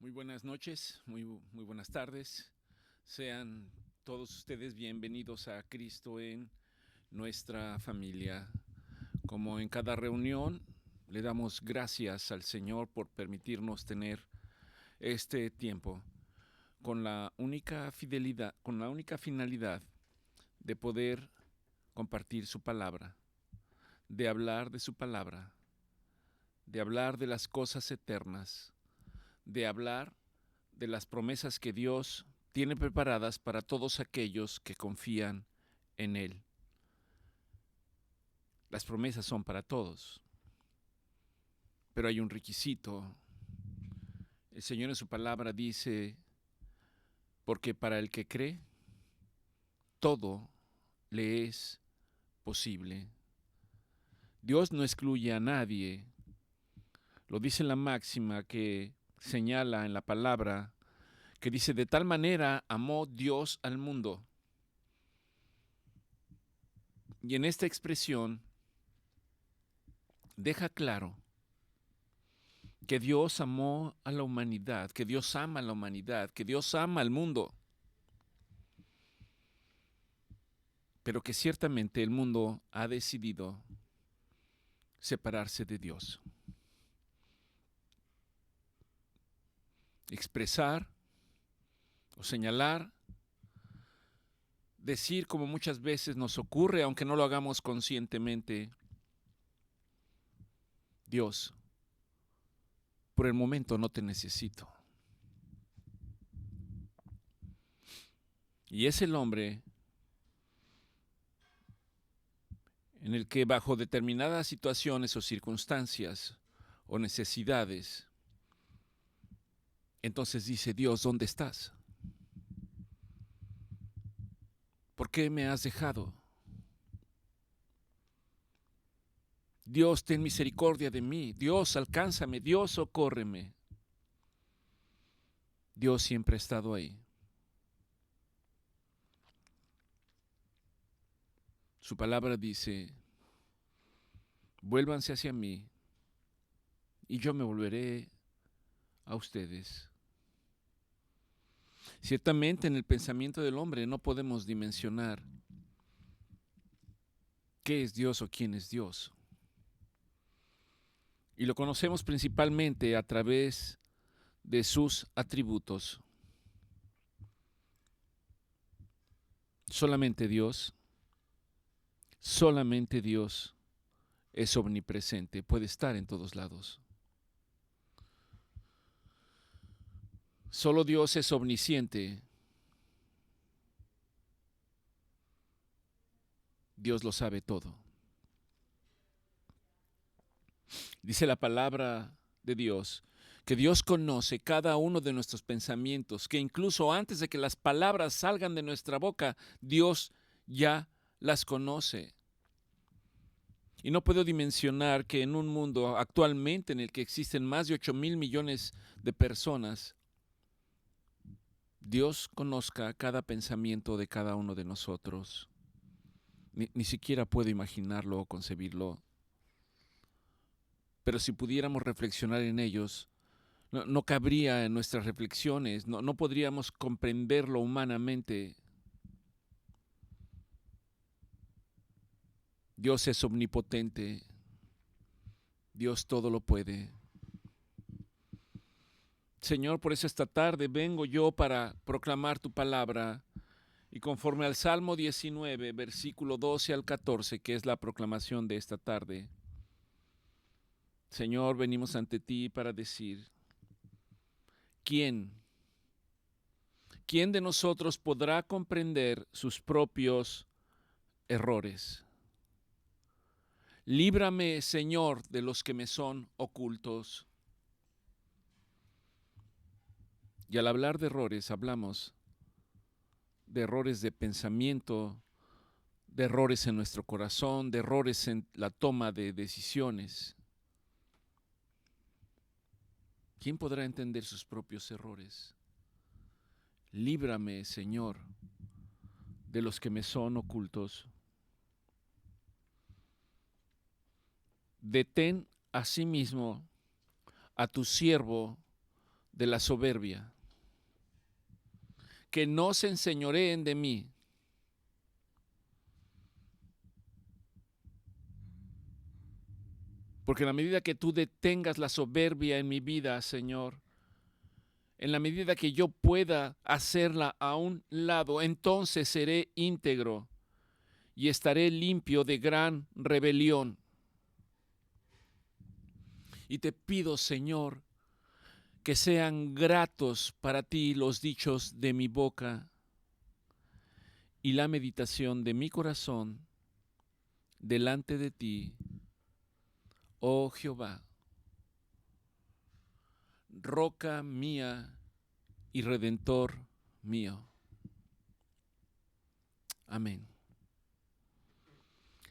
Muy buenas noches, muy buenas tardes. Sean todos ustedes bienvenidos a Cristo en nuestra familia. Como en cada reunión, le damos gracias al Señor por permitirnos tener este tiempo con la única fidelidad, con la única finalidad de poder compartir su palabra, de hablar de su palabra, de hablar de las cosas eternas, de hablar de las promesas que Dios tiene preparadas para todos aquellos que confían en Él. Las promesas son para todos, pero hay un requisito. El Señor en su palabra dice, porque para el que cree, todo le es posible. Dios no excluye a nadie. Lo dice la máxima que señala en la palabra, que dice, de tal manera amó Dios al mundo. Y en esta expresión deja claro que Dios amó a la humanidad, que Dios ama a la humanidad, que Dios ama al mundo, pero que ciertamente el mundo ha decidido separarse de Dios. Expresar o señalar, decir como muchas veces nos ocurre, aunque no lo hagamos conscientemente, Dios, por el momento no te necesito. Y es el hombre en el que bajo determinadas situaciones o circunstancias o necesidades, entonces dice, Dios, ¿dónde estás? ¿Por qué me has dejado? Dios, ten misericordia de mí. Dios, alcánzame. Dios, socórreme. Dios siempre ha estado ahí. Su palabra dice, vuélvanse hacia mí y yo me volveré a ustedes. Ciertamente en el pensamiento del hombre no podemos dimensionar qué es Dios o quién es Dios. Y lo conocemos principalmente a través de sus atributos. Solamente Dios es omnipresente, puede estar en todos lados. Solo Dios es omnisciente. Dios lo sabe todo. Dice la palabra de Dios que Dios conoce cada uno de nuestros pensamientos, que incluso antes de que las palabras salgan de nuestra boca, Dios ya las conoce. Y no puedo dimensionar que en un mundo actualmente en el que existen más de 8,000,000,000 de personas, Dios conozca cada pensamiento de cada uno de nosotros. Ni siquiera puedo imaginarlo o concebirlo. Pero si pudiéramos reflexionar en ellos, no cabría en nuestras reflexiones, no podríamos comprenderlo humanamente. Dios es omnipotente, Dios todo lo puede. Señor, por eso esta tarde vengo yo para proclamar tu palabra y conforme al Salmo 19, versículo 12 al 14, que es la proclamación de esta tarde. Señor, venimos ante ti para decir, ¿quién de nosotros podrá comprender sus propios errores? Líbrame, Señor, de los que me son ocultos. Y al hablar de errores, hablamos de errores de pensamiento, de errores en nuestro corazón, de errores en la toma de decisiones. ¿Quién podrá entender sus propios errores? Líbrame, Señor, de los que me son ocultos. Detén asimismo a tu siervo de la soberbia, que no se enseñoreen de mí. Porque en la medida que tú detengas la soberbia en mi vida, Señor, en la medida que yo pueda hacerla a un lado, entonces seré íntegro y estaré limpio de gran rebelión. Y te pido, Señor, que sean gratos para ti los dichos de mi boca y la meditación de mi corazón delante de ti, oh Jehová, roca mía y redentor mío. Amén.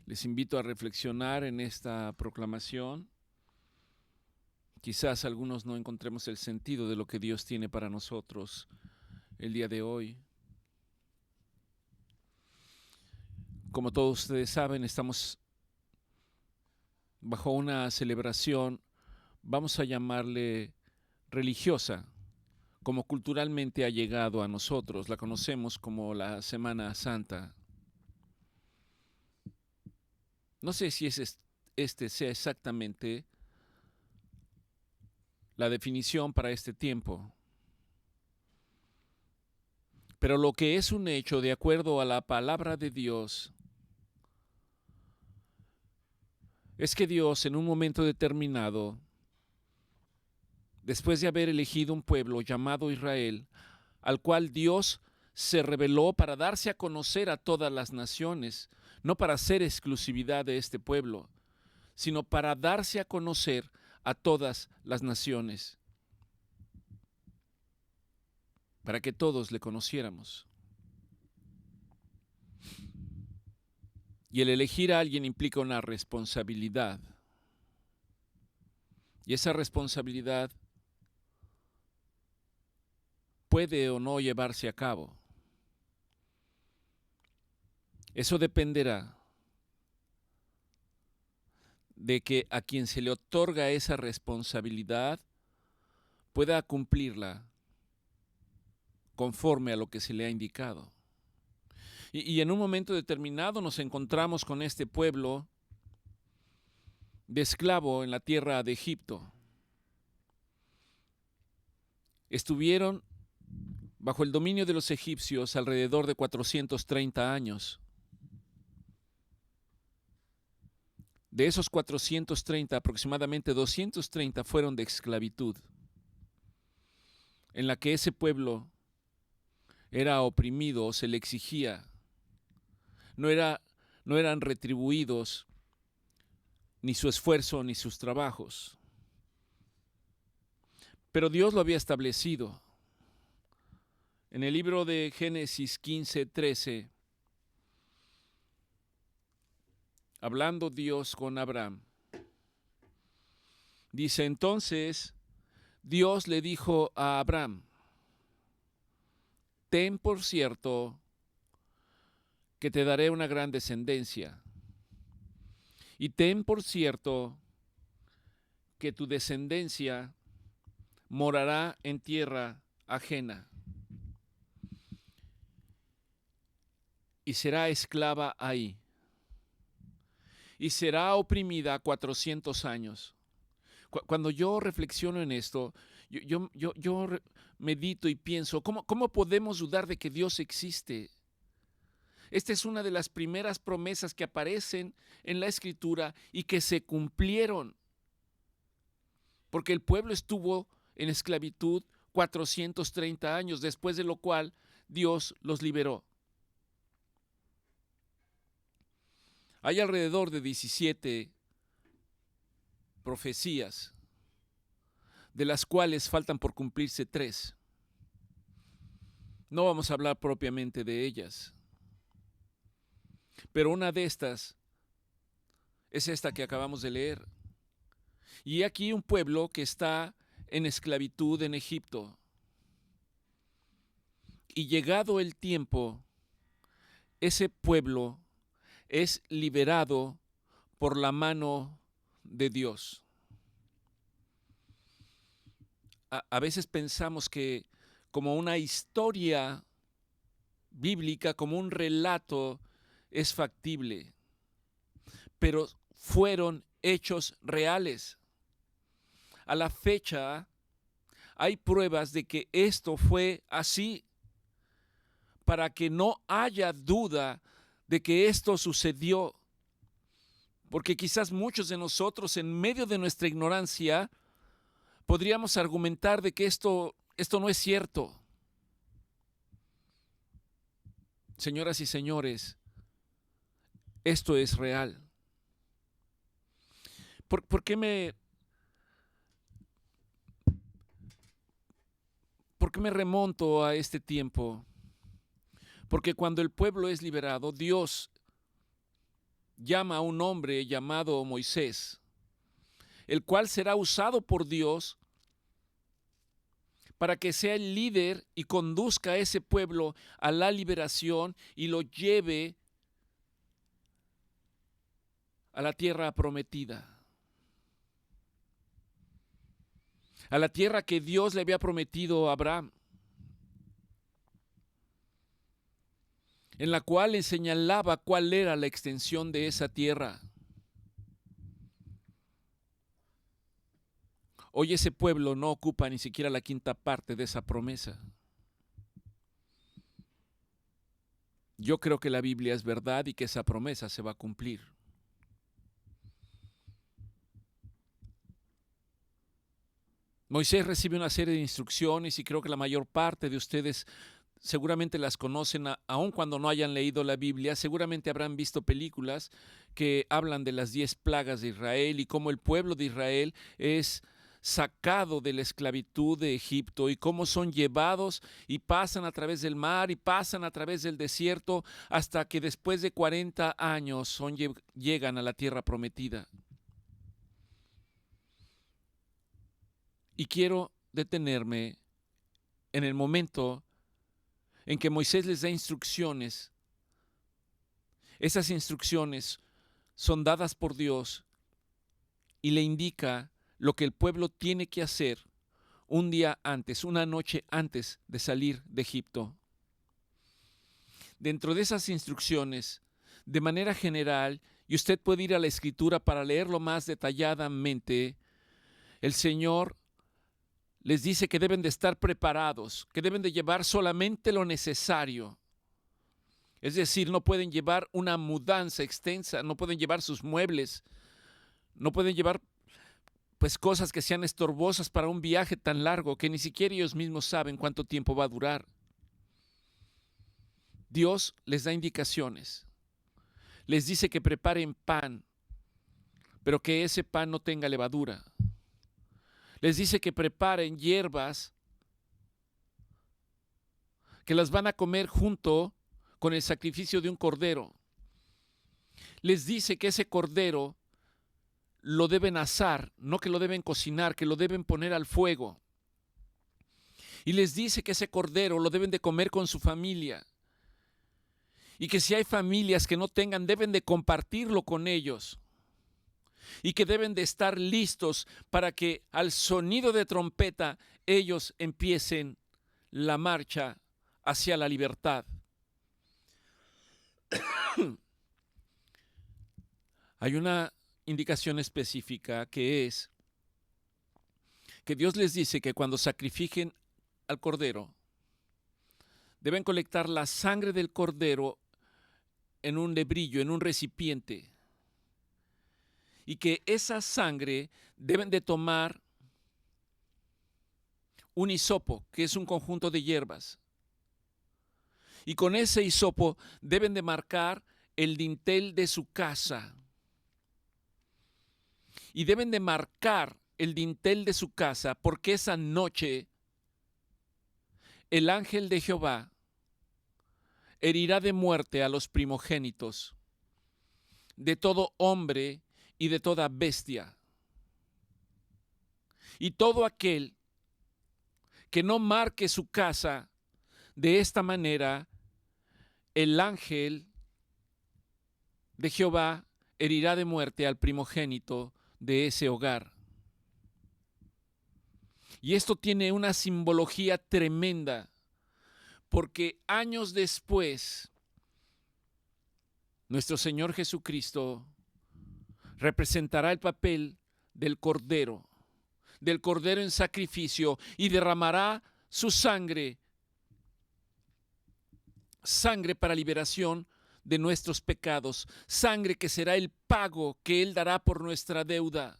Les invito a reflexionar en esta proclamación. Quizás algunos no encontremos el sentido de lo que Dios tiene para nosotros el día de hoy. Como todos ustedes saben, estamos bajo una celebración, vamos a llamarle religiosa, como culturalmente ha llegado a nosotros. La conocemos como la Semana Santa. No sé si este sea exactamente la definición para este tiempo. Pero lo que es un hecho, de acuerdo a la palabra de Dios, es que Dios en un momento determinado, después de haber elegido un pueblo llamado Israel, al cual Dios se reveló para darse a conocer a todas las naciones, no para ser exclusividad de este pueblo, sino para darse a conocer a todas las naciones, para que todos le conociéramos. Y el elegir a alguien implica una responsabilidad. Y esa responsabilidad puede o no llevarse a cabo. Eso dependerá de que a quien se le otorga esa responsabilidad pueda cumplirla conforme a lo que se le ha indicado. Y en un momento determinado nos encontramos con este pueblo de esclavo en la tierra de Egipto. Estuvieron bajo el dominio de los egipcios alrededor de 430 años. De esos 430, aproximadamente 230 fueron de esclavitud, en la que ese pueblo era oprimido o se le exigía. No eran retribuidos ni su esfuerzo ni sus trabajos. Pero Dios lo había establecido. En el libro de Génesis 15:13, hablando Dios con Abraham, dice: entonces Dios le dijo a Abraham: ten por cierto que te daré una gran descendencia, y ten por cierto que tu descendencia morará en tierra ajena y será esclava ahí, y será oprimida 400 años. Cuando yo reflexiono en esto, yo medito y pienso, ¿cómo podemos dudar de que Dios existe? Esta es una de las primeras promesas que aparecen en la Escritura y que se cumplieron, porque el pueblo estuvo en esclavitud 430 años, después de lo cual Dios los liberó. Hay alrededor de 17 profecías, de las cuales faltan por cumplirse 3. No vamos a hablar propiamente de ellas, pero una de estas es esta que acabamos de leer. Y aquí un pueblo que está en esclavitud en Egipto. Y llegado el tiempo, ese pueblo es liberado por la mano de Dios. a veces pensamos que como una historia bíblica, como un relato, es factible, pero fueron hechos reales. A la fecha hay pruebas de que esto fue así, para que no haya duda de que esto sucedió, porque quizás muchos de nosotros, en medio de nuestra ignorancia, podríamos argumentar de que esto no es cierto. Señoras y señores, esto es real. ¿Por qué me remonto a este tiempo? Porque cuando el pueblo es liberado, Dios llama a un hombre llamado Moisés, el cual será usado por Dios para que sea el líder y conduzca a ese pueblo a la liberación y lo lleve a la tierra prometida. A la tierra que Dios le había prometido a Abraham, en la cual le señalaba cuál era la extensión de esa tierra. Hoy ese pueblo no ocupa ni siquiera la quinta parte de esa promesa. Yo creo que la Biblia es verdad y que esa promesa se va a cumplir. Moisés recibe una serie de instrucciones y creo que la mayor parte de ustedes seguramente las conocen, aun cuando no hayan leído la Biblia. Seguramente habrán visto películas que hablan de las 10 plagas de Israel y cómo el pueblo de Israel es sacado de la esclavitud de Egipto y cómo son llevados y pasan a través del mar y pasan a través del desierto hasta que después de 40 años llegan a la tierra prometida. Y quiero detenerme en el momento en que Moisés les da instrucciones. Esas instrucciones son dadas por Dios y le indica lo que el pueblo tiene que hacer un día antes, una noche antes de salir de Egipto. Dentro de esas instrucciones, de manera general, y usted puede ir a la Escritura para leerlo más detalladamente, el Señor les dice que deben de estar preparados, que deben de llevar solamente lo necesario. Es decir, no pueden llevar una mudanza extensa, no pueden llevar sus muebles, no pueden llevar pues cosas que sean estorbosas para un viaje tan largo que ni siquiera ellos mismos saben cuánto tiempo va a durar. Dios les da indicaciones. Les dice que preparen pan, pero que ese pan no tenga levadura. Les dice que preparen hierbas que las van a comer junto con el sacrificio de un cordero. Les dice que ese cordero lo deben asar, no que lo deben cocinar, que lo deben poner al fuego. Y les dice que ese cordero lo deben de comer con su familia. Y que si hay familias que no tengan, deben de compartirlo con ellos. Y que deben de estar listos para que al sonido de trompeta ellos empiecen la marcha hacia la libertad. Hay una indicación específica que es que Dios les dice que cuando sacrifiquen al cordero, deben colectar la sangre del cordero en un lebrillo, en un recipiente, y que esa sangre deben de tomar un hisopo, que es un conjunto de hierbas, y con ese hisopo deben de marcar el dintel de su casa, y deben de marcar el dintel de su casa porque esa noche el ángel de Jehová herirá de muerte a los primogénitos de todo hombre y de toda bestia. Y todo aquel que no marque su casa de esta manera, el ángel de Jehová herirá de muerte al primogénito de ese hogar. Y esto tiene una simbología tremenda, porque años después, nuestro Señor Jesucristo representará el papel del Cordero en sacrificio, y derramará su sangre para liberación de nuestros pecados, sangre que será el pago que Él dará por nuestra deuda.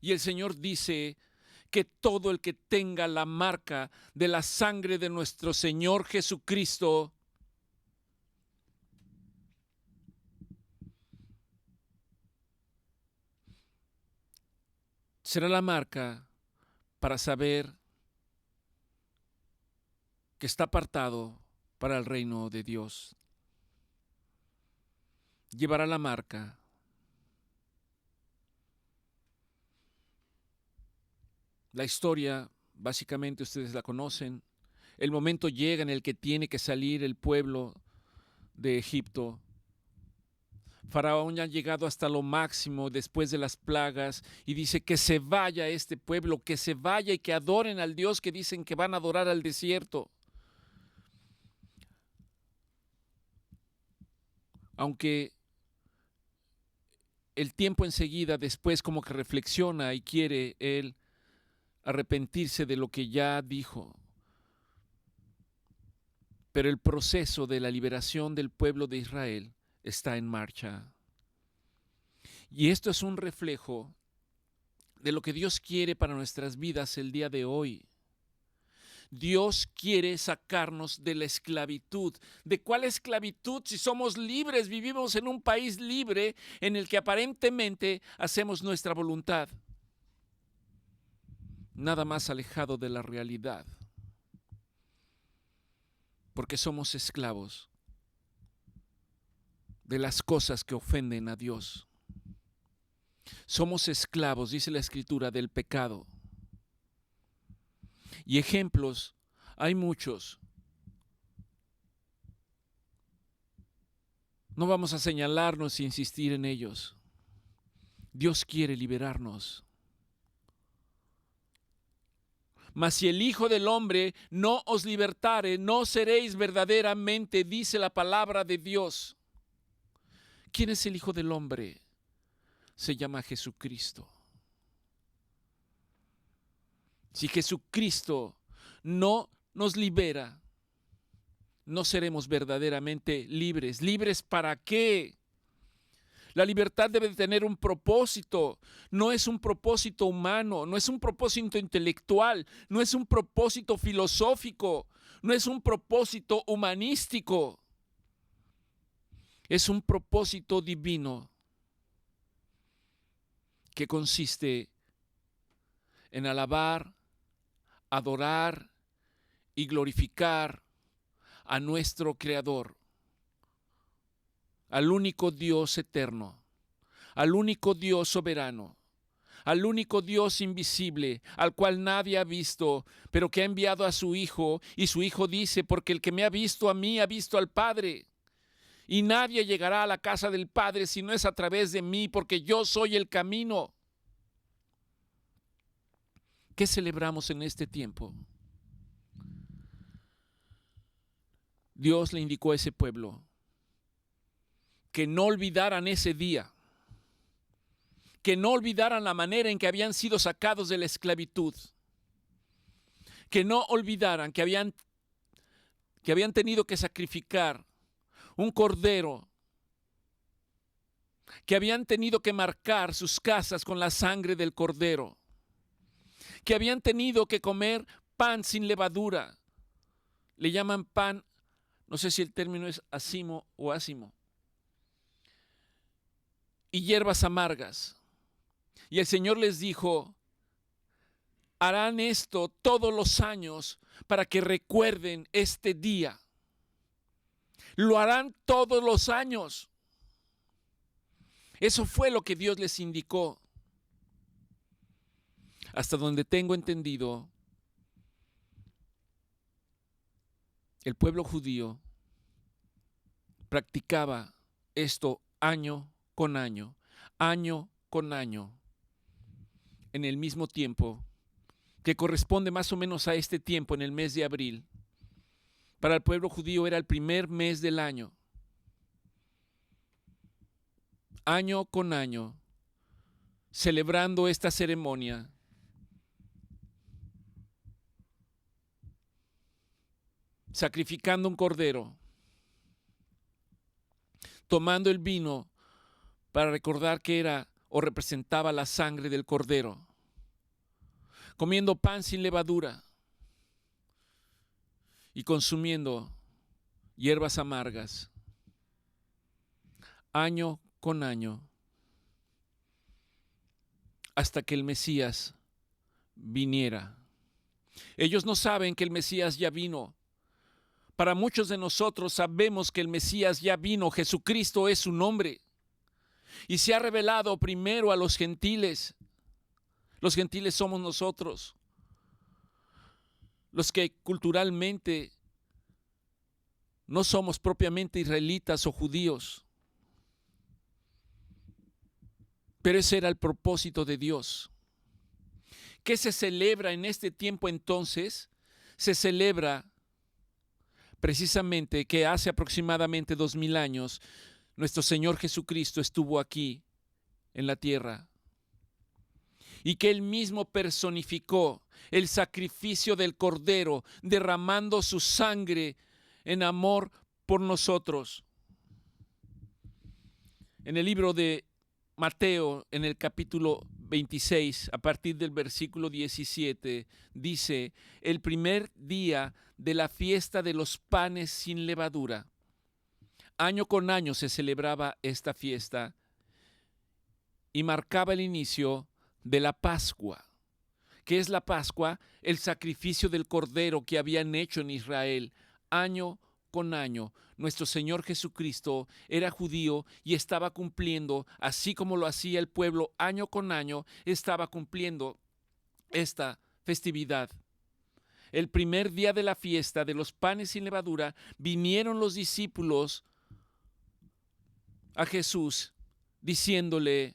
Y el Señor dice que todo el que tenga la marca de la sangre de nuestro Señor Jesucristo será la marca para saber que está apartado para el reino de Dios. Llevará la marca. La historia, básicamente ustedes la conocen. El momento llega en el que tiene que salir el pueblo de Egipto. Faraón ya ha llegado hasta lo máximo después de las plagas y dice que se vaya este pueblo, que se vaya y que adoren al Dios que dicen que van a adorar al desierto. Aunque el tiempo enseguida después como que reflexiona y quiere él arrepentirse de lo que ya dijo. Pero el proceso de la liberación del pueblo de Israel está en marcha. Y esto es un reflejo de lo que Dios quiere para nuestras vidas el día de hoy. Dios quiere sacarnos de la esclavitud. ¿De cuál esclavitud? Si somos libres, vivimos en un país libre en el que aparentemente hacemos nuestra voluntad. Nada más alejado de la realidad. Porque somos esclavos de las cosas que ofenden a Dios. Somos esclavos, dice la Escritura, del pecado. Y ejemplos hay muchos. No vamos a señalarnos e insistir en ellos. Dios quiere liberarnos. Mas si el Hijo del Hombre no os libertare, no seréis verdaderamente, dice la palabra de Dios. ¿Quién es el Hijo del Hombre? Se llama Jesucristo. Si Jesucristo no nos libera, no seremos verdaderamente libres. ¿Libres para qué? La libertad debe tener un propósito. No es un propósito humano, no es un propósito intelectual, no es un propósito filosófico, no es un propósito humanístico. Es un propósito divino que consiste en alabar, adorar y glorificar a nuestro Creador, al único Dios eterno, al único Dios soberano, al único Dios invisible, al cual nadie ha visto, pero que ha enviado a su Hijo, y su Hijo dice, porque el que me ha visto a mí, ha visto al Padre. Y nadie llegará a la casa del Padre si no es a través de mí, porque yo soy el camino. ¿Qué celebramos en este tiempo? Dios le indicó a ese pueblo que no olvidaran ese día, que no olvidaran la manera en que habían sido sacados de la esclavitud, que no olvidaran que habían tenido que sacrificar un cordero, que habían tenido que marcar sus casas con la sangre del cordero, que habían tenido que comer pan sin levadura. Le llaman pan, no sé si el término es acimo o ácimo, y hierbas amargas. Y el Señor les dijo, harán esto todos los años para que recuerden este día. Lo harán todos los años. Eso fue lo que Dios les indicó. Hasta donde tengo entendido, el pueblo judío practicaba esto año con año, en el mismo tiempo que corresponde más o menos a este tiempo, en el mes de abril, para el pueblo judío era el primer mes del año. Año con año, celebrando esta ceremonia, sacrificando un cordero, tomando el vino para recordar que era o representaba la sangre del cordero, comiendo pan sin levadura y consumiendo hierbas amargas, año con año, hasta que el Mesías viniera. Ellos no saben que el Mesías ya vino. Para muchos de nosotros sabemos que el Mesías ya vino. Jesucristo es su nombre. Y se ha revelado primero a los gentiles. Los gentiles somos nosotros, los que culturalmente no somos propiamente israelitas o judíos. Pero ese era el propósito de Dios. ¿Qué se celebra en este tiempo entonces? Se celebra precisamente que hace aproximadamente 2000 años nuestro Señor Jesucristo estuvo aquí en la tierra y que Él mismo personificó el sacrificio del Cordero, derramando su sangre en amor por nosotros. En el libro de Mateo, en el capítulo 26, a partir del versículo 17, dice: el primer día de la fiesta de los panes sin levadura. Año con año se celebraba esta fiesta y marcaba el inicio de la Pascua. ¿Qué es la Pascua? El sacrificio del Cordero que habían hecho en Israel año con año. Nuestro Señor Jesucristo era judío y estaba cumpliendo, así como lo hacía el pueblo año con año, estaba cumpliendo esta festividad. El primer día de la fiesta de los panes sin levadura, vinieron los discípulos a Jesús diciéndole: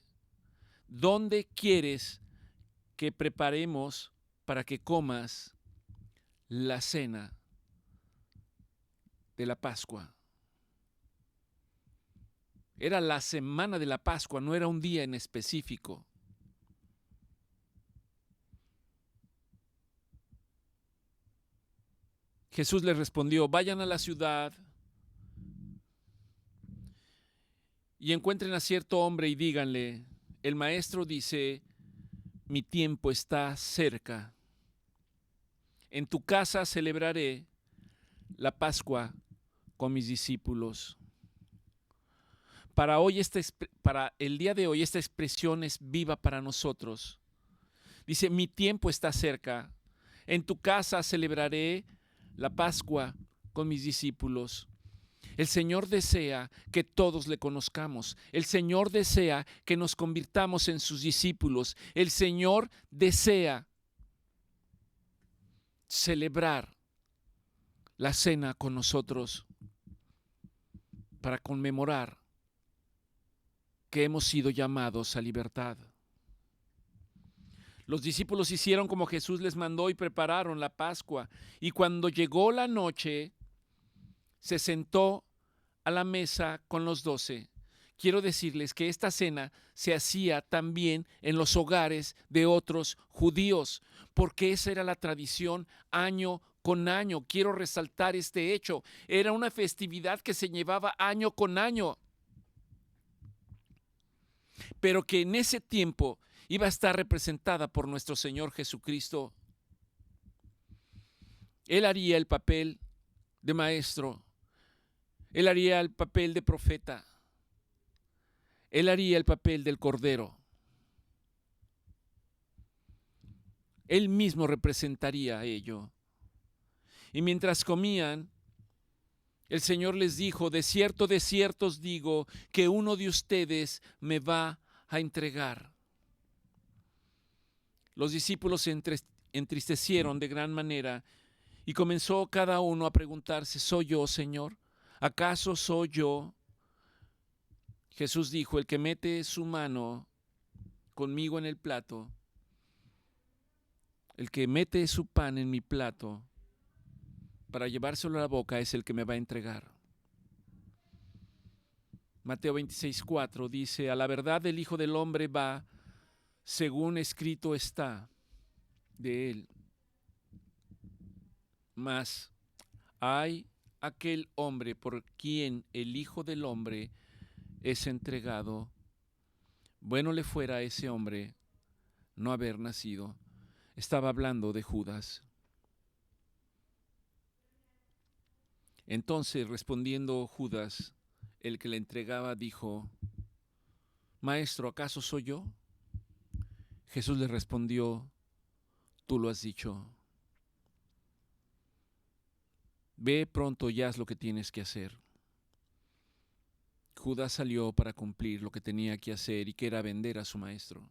¿dónde quieres que preparemos para que comas la cena de la Pascua? Era la semana de la Pascua, no era un día en específico. Jesús les respondió: vayan a la ciudad y encuentren a cierto hombre y díganle: el maestro dice, mi tiempo está cerca. En tu casa celebraré la Pascua con mis discípulos. Para el día de hoy, esta expresión es viva para nosotros. Dice: mi tiempo está cerca. En tu casa celebraré la Pascua con mis discípulos. El Señor desea que todos le conozcamos. El Señor desea que nos convirtamos en sus discípulos. El Señor desea celebrar la cena con nosotros para conmemorar que hemos sido llamados a libertad. Los discípulos hicieron como Jesús les mandó y prepararon la Pascua. Y cuando llegó la noche, se sentó a la mesa con los 12. Quiero decirles que esta cena se hacía también en los hogares de otros judíos, porque esa era la tradición año con año. Quiero resaltar este hecho. Era una festividad que se llevaba año con año, pero que en ese tiempo iba a estar representada por nuestro Señor Jesucristo. Él haría el papel de maestro, Él haría el papel de profeta, Él haría el papel del Cordero. Él mismo representaría ello. Y mientras comían, el Señor les dijo: de cierto os digo que uno de ustedes me va a entregar. Los discípulos se entristecieron de gran manera y comenzó cada uno a preguntarse: ¿soy yo, Señor? ¿Acaso soy yo? Jesús dijo: el que mete su mano conmigo en el plato, el que mete su pan en mi plato para llevárselo a la boca es el que me va a entregar. Mateo 26:4 dice: a la verdad el Hijo del Hombre va según escrito está de él. Mas hay aquel hombre por quien el Hijo del Hombre es entregado. Bueno le fuera a ese hombre no haber nacido. Estaba hablando de Judas. Entonces, respondiendo Judas, el que le entregaba, dijo: Maestro, ¿acaso soy yo? Jesús le respondió: tú lo has dicho. Ve pronto y haz lo que tienes que hacer. Judas salió para cumplir lo que tenía que hacer y que era vender a su maestro.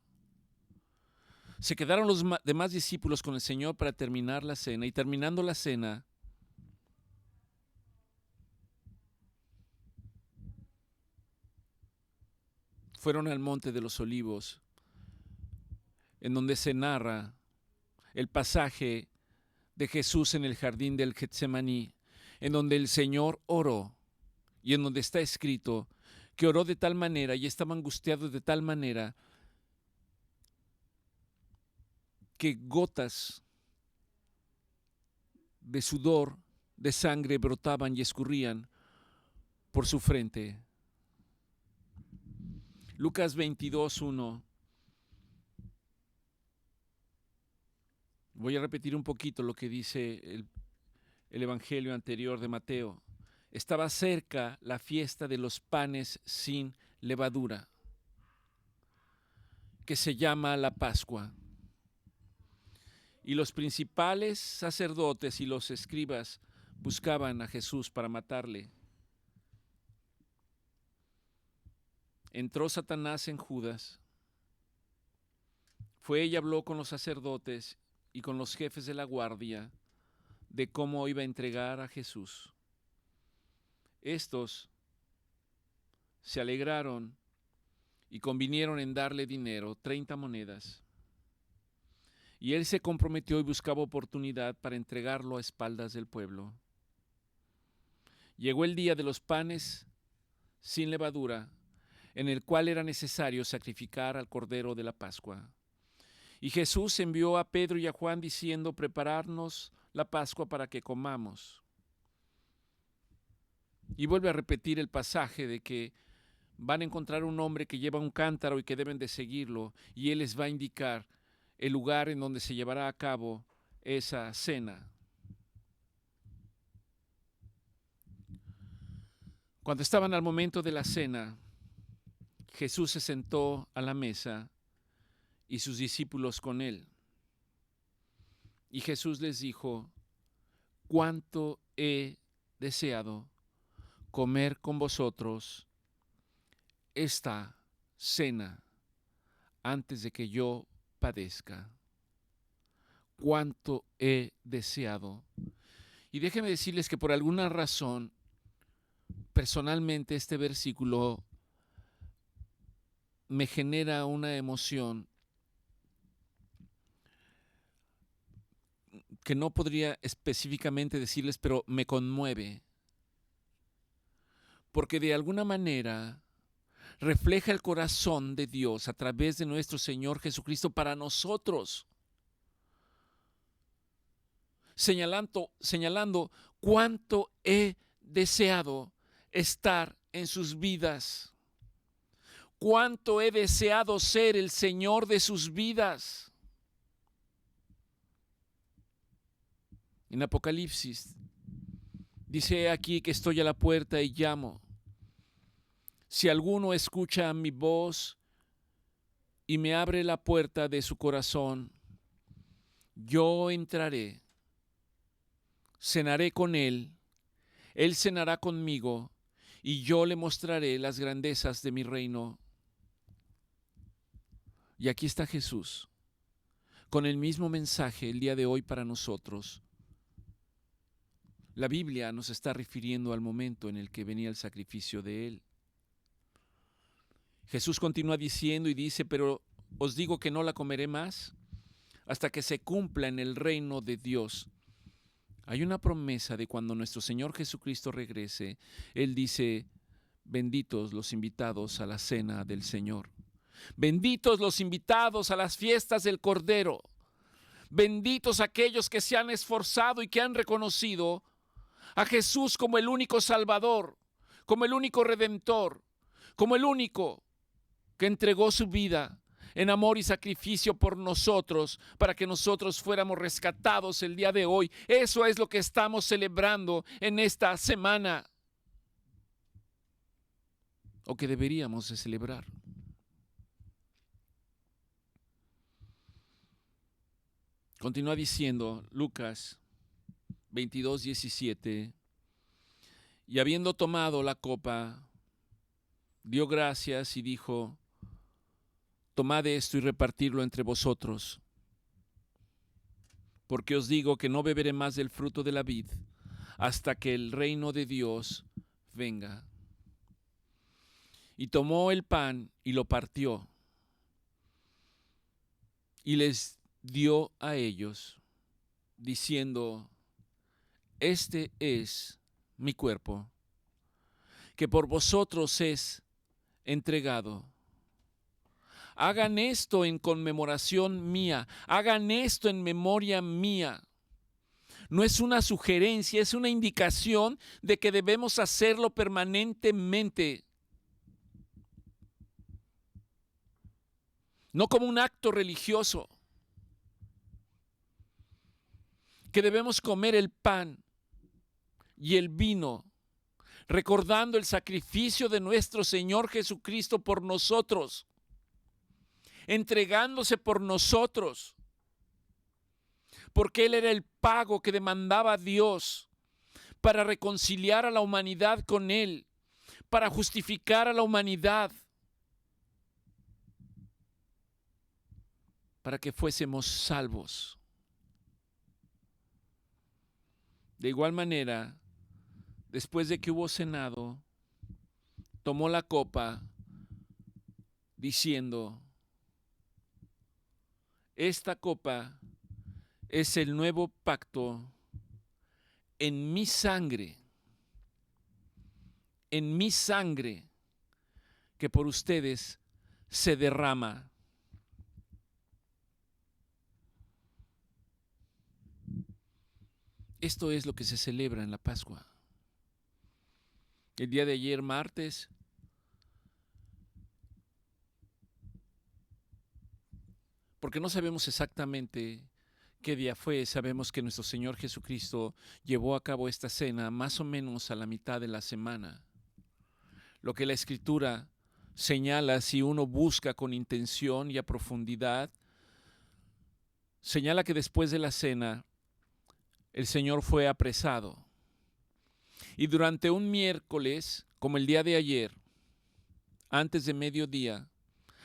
Se quedaron los demás discípulos con el Señor para terminar la cena, y terminando la cena, fueron al Monte de los Olivos, en donde se narra el pasaje de Jesús en el jardín del Getsemaní, en donde el Señor oró y en donde está escrito que oró de tal manera y estaba angustiado de tal manera que gotas de sudor, de sangre brotaban y escurrían por su frente. Lucas 22:1. Voy a repetir un poquito lo que dice el evangelio anterior de Mateo. Estaba cerca la fiesta de los panes sin levadura, que se llama la Pascua. Y los principales sacerdotes y los escribas buscaban a Jesús para matarle. Entró Satanás en Judas. Fue y habló con los sacerdotes y con los jefes de la guardia de cómo iba a entregar a Jesús. Estos se alegraron y convinieron en darle dinero, 30 monedas. Y él se comprometió y buscaba oportunidad para entregarlo a espaldas del pueblo. Llegó el día de los panes sin levadura, en el cual era necesario sacrificar al Cordero de la Pascua. Y Jesús envió a Pedro y a Juan diciendo: prepararnos la Pascua para que comamos. Y vuelve a repetir el pasaje de que van a encontrar un hombre que lleva un cántaro y que deben de seguirlo, y él les va a indicar el lugar en donde se llevará a cabo esa cena. Cuando estaban al momento de la cena, Jesús se sentó a la mesa y sus discípulos con él. Y Jesús les dijo: cuánto he deseado comer con vosotros esta cena antes de que yo padezca. Cuánto he deseado. Y déjenme decirles que por alguna razón, personalmente, este versículo me genera una emoción que no podría específicamente decirles, pero me conmueve. Porque de alguna manera refleja el corazón de Dios a través de nuestro Señor Jesucristo para nosotros. Señalando cuánto he deseado estar en sus vidas. Cuánto he deseado ser el Señor de sus vidas. En Apocalipsis dice aquí que estoy a la puerta y llamo. Si alguno escucha mi voz y me abre la puerta de su corazón, yo entraré, cenaré con él cenará conmigo, y yo le mostraré las grandezas de mi reino. Y aquí está Jesús, con el mismo mensaje el día de hoy para nosotros. La Biblia nos está refiriendo al momento en el que venía el sacrificio de Él. Jesús continúa diciendo y dice: pero os digo que no la comeré más hasta que se cumpla en el reino de Dios. Hay una promesa de cuando nuestro Señor Jesucristo regrese. Él dice: benditos los invitados a la cena del Señor. Benditos los invitados a las fiestas del Cordero. Benditos aquellos que se han esforzado y que han reconocido a Jesús como el único Salvador, como el único Redentor, como el único que entregó su vida en amor y sacrificio por nosotros, para que nosotros fuéramos rescatados el día de hoy. Eso es lo que estamos celebrando en esta semana, o que deberíamos de celebrar. Continúa diciendo Lucas 22:17, y habiendo tomado la copa, dio gracias y dijo: tomad esto y repartirlo entre vosotros, porque os digo que no beberé más del fruto de la vid hasta que el reino de Dios venga. Y tomó el pan y lo partió, y les dio a ellos, diciendo: este es mi cuerpo, que por vosotros es entregado. Hagan esto en conmemoración mía, hagan esto en memoria mía. No es una sugerencia, es una indicación de que debemos hacerlo permanentemente. No como un acto religioso, que debemos comer el pan y el vino, recordando el sacrificio de nuestro Señor Jesucristo por nosotros, entregándose por nosotros, porque Él era el pago que demandaba Dios para reconciliar a la humanidad con Él, para justificar a la humanidad, para que fuésemos salvos. De igual manera, después de que hubo cenado, tomó la copa, diciendo: esta copa es el nuevo pacto en mi sangre, que por ustedes se derrama. Esto es lo que se celebra en la Pascua. El día de ayer, martes, porque no sabemos exactamente qué día fue, sabemos que nuestro Señor Jesucristo llevó a cabo esta cena más o menos a la mitad de la semana. Lo que la Escritura señala, si uno busca con intención y a profundidad, señala que después de la cena, el Señor fue apresado. Y durante un miércoles, como el día de ayer, antes de mediodía,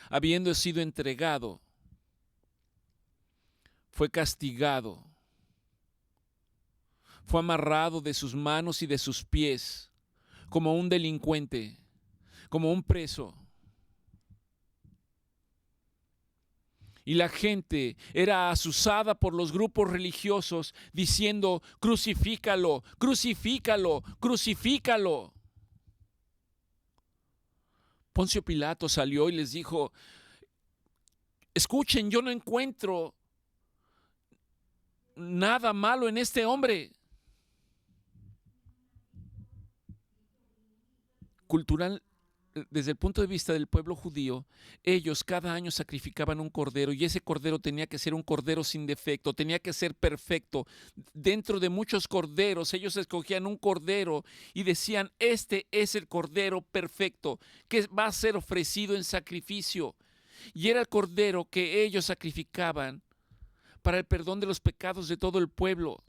habiendo sido entregado, fue castigado, fue amarrado de sus manos y de sus pies, como un delincuente, como un preso. Y la gente era azuzada por los grupos religiosos diciendo: crucifícalo, crucifícalo, crucifícalo. Poncio Pilato salió y les dijo: escuchen, yo no encuentro nada malo en este hombre. Cultural, desde el punto de vista del pueblo judío, ellos cada año sacrificaban un cordero, y ese cordero tenía que ser un cordero sin defecto, tenía que ser perfecto. Dentro de muchos corderos, ellos escogían un cordero y decían: este es el cordero perfecto que va a ser ofrecido en sacrificio. Y era el cordero que ellos sacrificaban para el perdón de los pecados de todo el pueblo.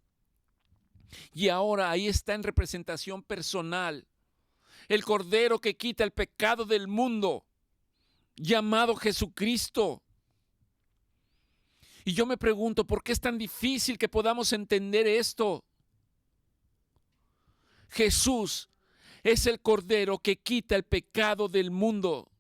Y ahora ahí está en representación personal el Cordero que quita el pecado del mundo, llamado Jesucristo. Y yo me pregunto, ¿por qué es tan difícil que podamos entender esto? Jesús es el Cordero que quita el pecado del mundo.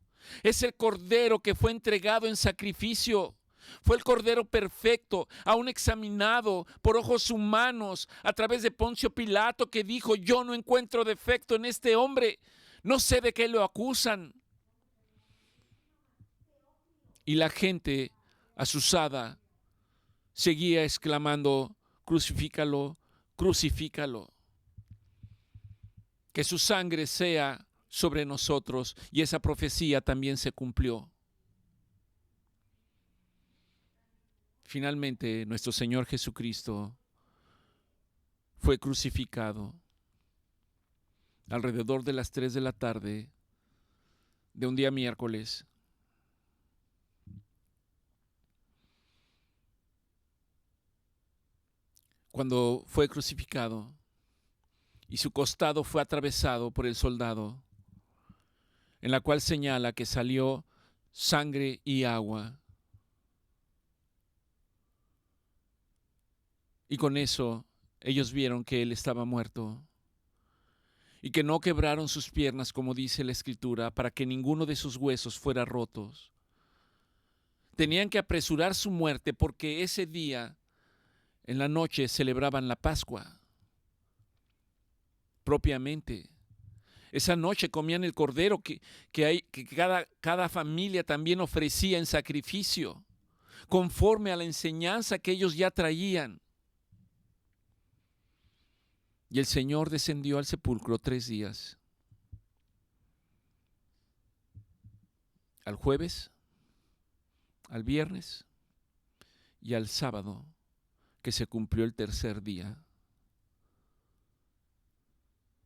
Es el Cordero que fue entregado en sacrificio. Fue el Cordero perfecto, aún examinado por ojos humanos a través de Poncio Pilato, que dijo: yo no encuentro defecto en este hombre, no sé de qué lo acusan. Y la gente asusada seguía exclamando: crucifícalo, crucifícalo. Que su sangre sea sobre nosotros. Y esa profecía también se cumplió. Finalmente, nuestro Señor Jesucristo fue crucificado alrededor de las 3 de la tarde de un día miércoles. Cuando fue crucificado y su costado fue atravesado por el soldado, en la cual señala que salió sangre y agua. Y con eso ellos vieron que él estaba muerto y que no quebraron sus piernas, como dice la Escritura, para que ninguno de sus huesos fuera rotos. Tenían que apresurar su muerte porque ese día, en la noche, celebraban la Pascua. Propiamente. Esa noche comían el cordero que cada familia también ofrecía en sacrificio, conforme a la enseñanza que ellos ya traían. Y el Señor descendió al sepulcro 3 días. Al jueves, al viernes y al sábado, que se cumplió el tercer día.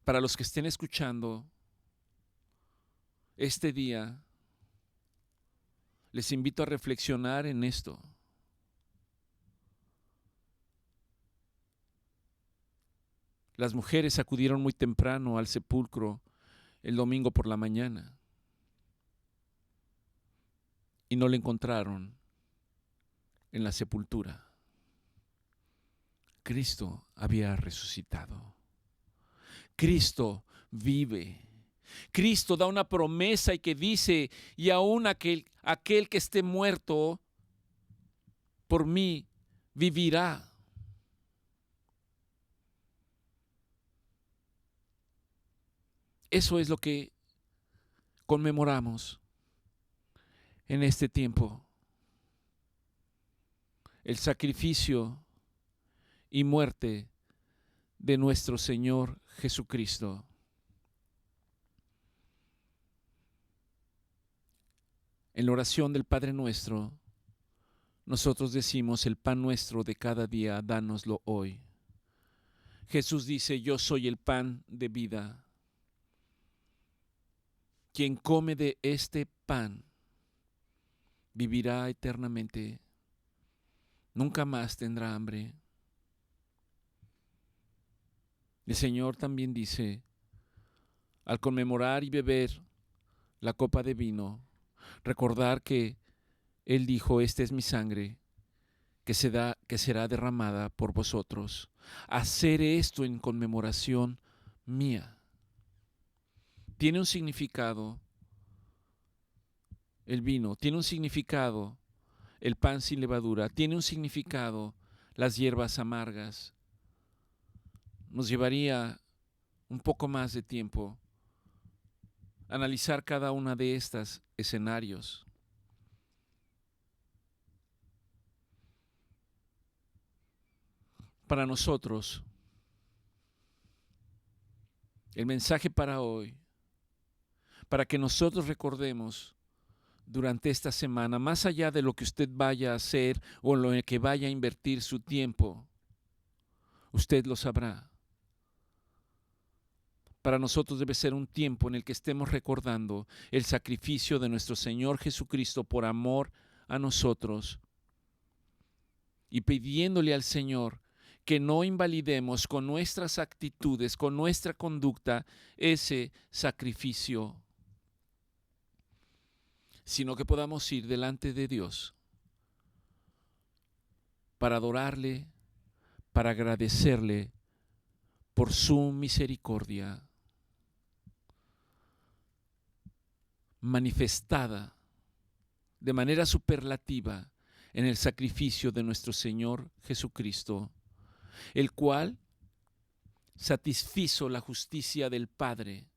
Para los que estén escuchando este día, les invito a reflexionar en esto. Las mujeres acudieron muy temprano al sepulcro el domingo por la mañana y no le encontraron en la sepultura. Cristo había resucitado. Cristo vive. Cristo da una promesa y que dice: y aún aquel que esté muerto por mí vivirá. Eso es lo que conmemoramos en este tiempo. El sacrificio y muerte de nuestro Señor Jesucristo. En la oración del Padre Nuestro, nosotros decimos: el pan nuestro de cada día, dánoslo hoy. Jesús dice: yo soy el pan de vida. Quien come de este pan vivirá eternamente, nunca más tendrá hambre. El Señor también dice, al conmemorar y beber la copa de vino, recordar que Él dijo: esta es mi sangre, que será derramada por vosotros. Hacer esto en conmemoración mía. Tiene un significado el vino, tiene un significado el pan sin levadura, tiene un significado las hierbas amargas. Nos llevaría un poco más de tiempo analizar cada una de estos escenarios. Para nosotros, el mensaje para hoy, para que nosotros recordemos durante esta semana, más allá de lo que usted vaya a hacer o en lo que vaya a invertir su tiempo, usted lo sabrá. Para nosotros debe ser un tiempo en el que estemos recordando el sacrificio de nuestro Señor Jesucristo por amor a nosotros y pidiéndole al Señor que no invalidemos con nuestras actitudes, con nuestra conducta, ese sacrificio, sino que podamos ir delante de Dios para adorarle, para agradecerle por su misericordia manifestada de manera superlativa en el sacrificio de nuestro Señor Jesucristo, el cual satisfizo la justicia del Padre,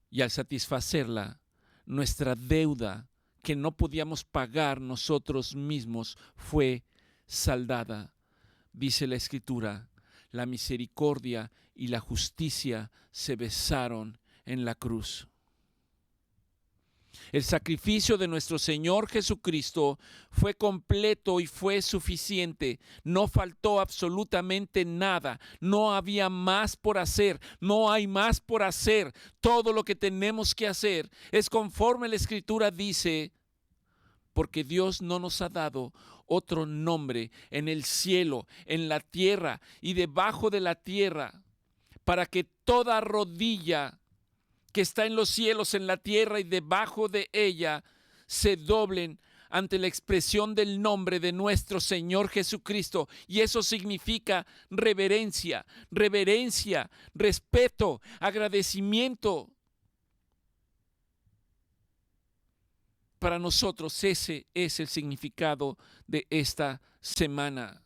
y al satisfacerla, nuestra deuda que no podíamos pagar nosotros mismos fue saldada. Dice la Escritura, la misericordia y la justicia se besaron en la cruz. El sacrificio de nuestro Señor Jesucristo fue completo y fue suficiente. No faltó absolutamente nada. No había más por hacer. No hay más por hacer. Todo lo que tenemos que hacer es conforme la Escritura dice, porque Dios no nos ha dado otro nombre en el cielo, en la tierra y debajo de la tierra, para que toda rodilla que está en los cielos, en la tierra y debajo de ella, se doblen ante la expresión del nombre de nuestro Señor Jesucristo. Y eso significa reverencia, respeto, agradecimiento. Para nosotros ese es el significado de esta semana.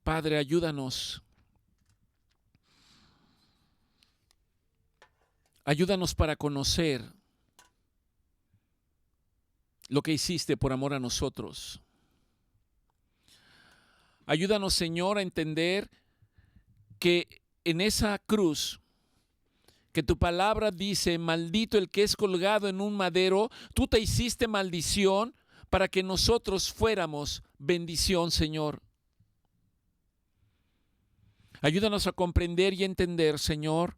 Padre, ayúdanos. Ayúdanos para conocer lo que hiciste por amor a nosotros. Ayúdanos, Señor, a entender que en esa cruz, que tu palabra dice, maldito el que es colgado en un madero, tú te hiciste maldición para que nosotros fuéramos bendición, Señor. Ayúdanos a comprender y entender, Señor,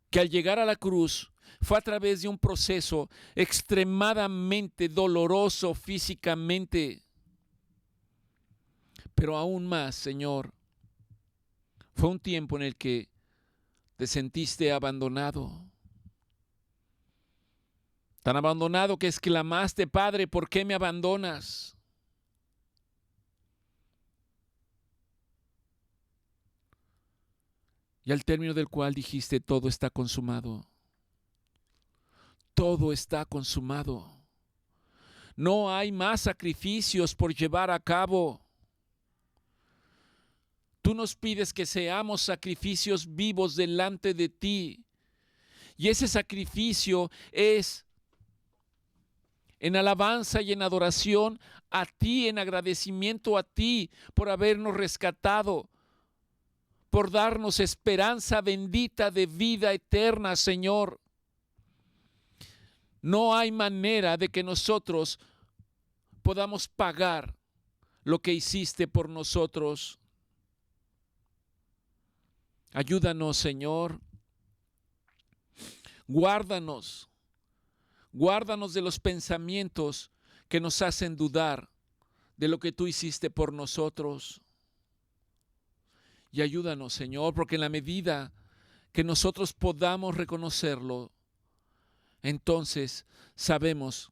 que al llegar a la cruz fue a través de un proceso extremadamente doloroso físicamente, pero aún más, Señor, fue un tiempo en el que te sentiste abandonado, tan abandonado que exclamaste, Padre, ¿por qué me abandonas? Y al término del cual dijiste, todo está consumado. Todo está consumado. No hay más sacrificios por llevar a cabo. Tú nos pides que seamos sacrificios vivos delante de ti. Y ese sacrificio es en alabanza y en adoración a ti, en agradecimiento a ti por habernos rescatado, por darnos esperanza bendita de vida eterna, Señor. No hay manera de que nosotros podamos pagar lo que hiciste por nosotros. Ayúdanos, Señor. Guárdanos de los pensamientos que nos hacen dudar de lo que tú hiciste por nosotros. Y ayúdanos, Señor, porque en la medida que nosotros podamos reconocerlo, entonces sabemos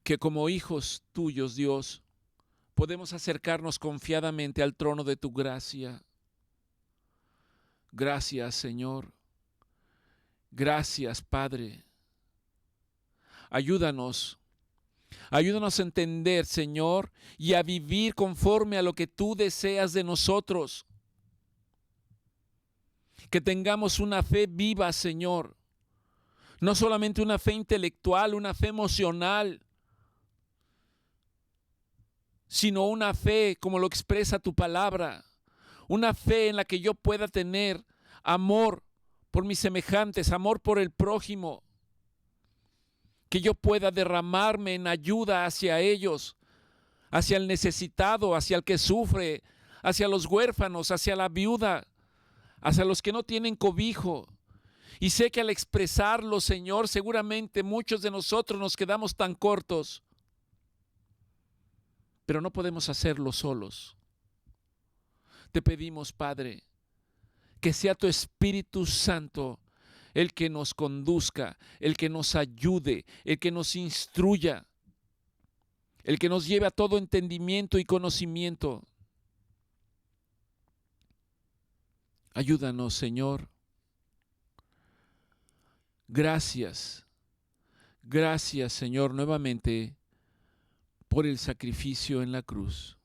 que como hijos tuyos, Dios, podemos acercarnos confiadamente al trono de tu gracia. Gracias, Señor. Gracias, Padre. Ayúdanos a entender, Señor, y a vivir conforme a lo que tú deseas de nosotros. Que tengamos una fe viva, Señor. No solamente una fe intelectual, una fe emocional, sino una fe como lo expresa tu palabra. Una fe en la que yo pueda tener amor por mis semejantes, amor por el prójimo. Que yo pueda derramarme en ayuda hacia ellos, hacia el necesitado, hacia el que sufre, hacia los huérfanos, hacia la viuda, hacia los que no tienen cobijo. Y sé que al expresarlo, Señor, seguramente muchos de nosotros nos quedamos tan cortos, pero no podemos hacerlo solos. Te pedimos, Padre, que sea tu Espíritu Santo el que nos conduzca, el que nos ayude, el que nos instruya, el que nos lleve a todo entendimiento y conocimiento. Ayúdanos, Señor, Gracias, gracias Señor nuevamente por el sacrificio en la cruz.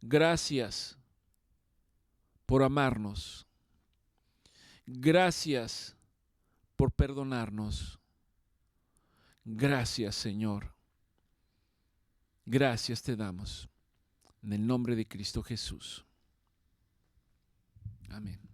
Gracias por amarnos. Gracias por perdonarnos. Gracias Señor. Gracias te damos. En el nombre de Cristo Jesús. Amén.